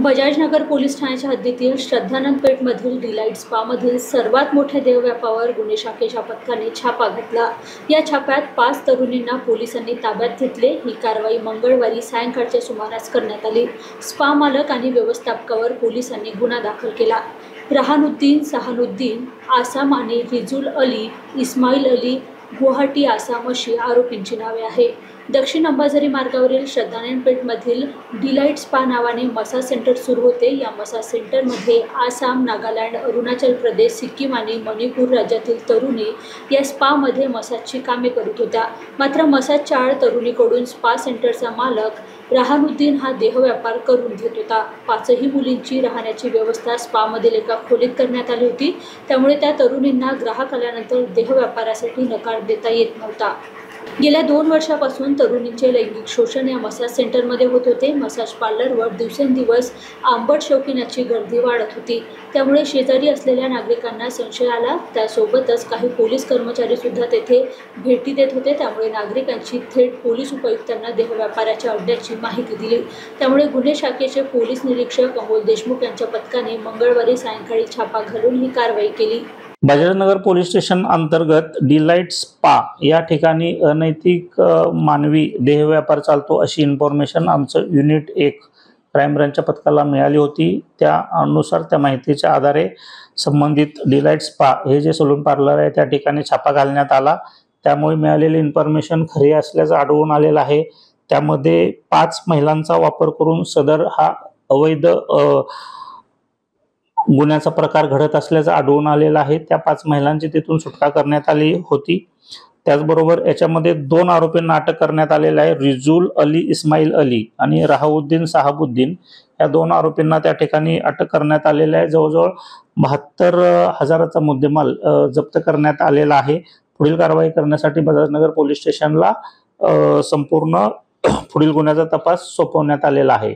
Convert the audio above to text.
Bajaj Nagar police ठाण्याच्या हद्दीतील Shraddhanand पेठमधील delight स्पामधील सर्वात मोठ्या देहव्यापावर गुन्हे शाखेच्या पथकाने छापा घातला। या छाप्यात 5 तरुणींना पोलिसांनी ताब्यात घेतले। ही कारवाई मंगळवारी सायंकाळच्या सुमारास करण्यात आली। स्पा मालक आणि व्यवस्थापकावर पोलिसांनी गुन्हा दाखल केला। रहानुद्दीन, सहानुद्दीन, आसाम आणि रिजुल अली, इस्माईल अली, गुवाहाटी आसाम अशी आरोपींची नावे आहे। दक्षिण अंबाझरी मार्गावरील श्रद्धानंद पेठमधील डिलाईट स्पा नावाने मसाज सेंटर सुरू होते। या मसाज सेंटरमध्ये आसाम, नागालँड, अरुणाचल प्रदेश, सिक्कीम आणि मणिपूर राज्यातील तरुणी या स्पामध्ये मसाजची कामे करत होत्या। मात्र मसाजच्या आड तरुणीकडून स्पा सेंटरचा मालक रहानुद्दीन हा देहव्यापार करून घेत होता। 5ही मुलींची राहण्याची व्यवस्था स्पामधील एका खोलीत करण्यात आली होती। त्यामुळे त्या तरुणींना ग्राहक आल्यानंतर देहव्यापारासाठी नकार देता येत नव्हता। गेल्या 2 वर्षापासून तरुणींचे लैंगिक शोषण या मसाज सेंटरमध्ये होत होते। मसाज पार्लरवर दिवसेंदिवस आंबट शौकीनाची गर्दी वाढत होती। त्यामुळे शेजारी असलेल्या नागरिकांना संशय आला। त्यासोबतच काही पोलीस कर्मचारी सुद्धा तेथे भेटी देत होते। त्यामुळे नागरिकांची थेट पोलीस उपायुक्तांना देहव्यापाराच्या अड्ड्याची माहिती दिली। त्यामुळे गुन्हे शाखेचे पोलीस निरीक्षक अमोल देशमुख यांच्या पथकाने मंगळवारी सायंकाळी छापा घालून ही कारवाई केली। बजाजनगर पोलीस स्टेशन अंतर्गत डिलाईट स्पा या ठिकाणी अनैतिक मानवी देहव्यापार चालतो अशी इन्फॉर्मेशन आमचं युनिट 1 क्राईम ब्रांचच्या पथकाला मिळाली होती। त्यानुसार त्या माहितीच्या आधारे संबंधित डिलाईट स्पा हे जे सलून पार्लर आहे त्या ठिकाणी छापा घालण्यात आला। त्यामुळे मिळालेली इन्फॉर्मेशन खरी असल्याचं आढळून आलेलं आहे। त्यामध्ये 5 महिलांचा वापर करून सदर हा अवैध गुन्ह्याचा प्रकार घडत असल्याचं आढळून आलेलं आहे। त्या 5 महिलांची तिथून सुटका करण्यात आली होती। त्याचबरोबर याच्यामध्ये 2 आरोपींना अटक करण्यात आलेलं आहे। रिजुल अली, इस्माईल अली आणि रहाउद्दीन, साहाबुद्दीन या 2 आरोपींना त्या ठिकाणी अटक करण्यात आलेलं आहे। जवळजवळ 72,000चा मुद्देमाल जप्त करण्यात आलेला आहे। पुढील कारवाई करण्यासाठी बजाजनगर पोलीस स्टेशनला संपूर्ण पुढील गुन्ह्याचा तपास सोपवण्यात आलेला आहे।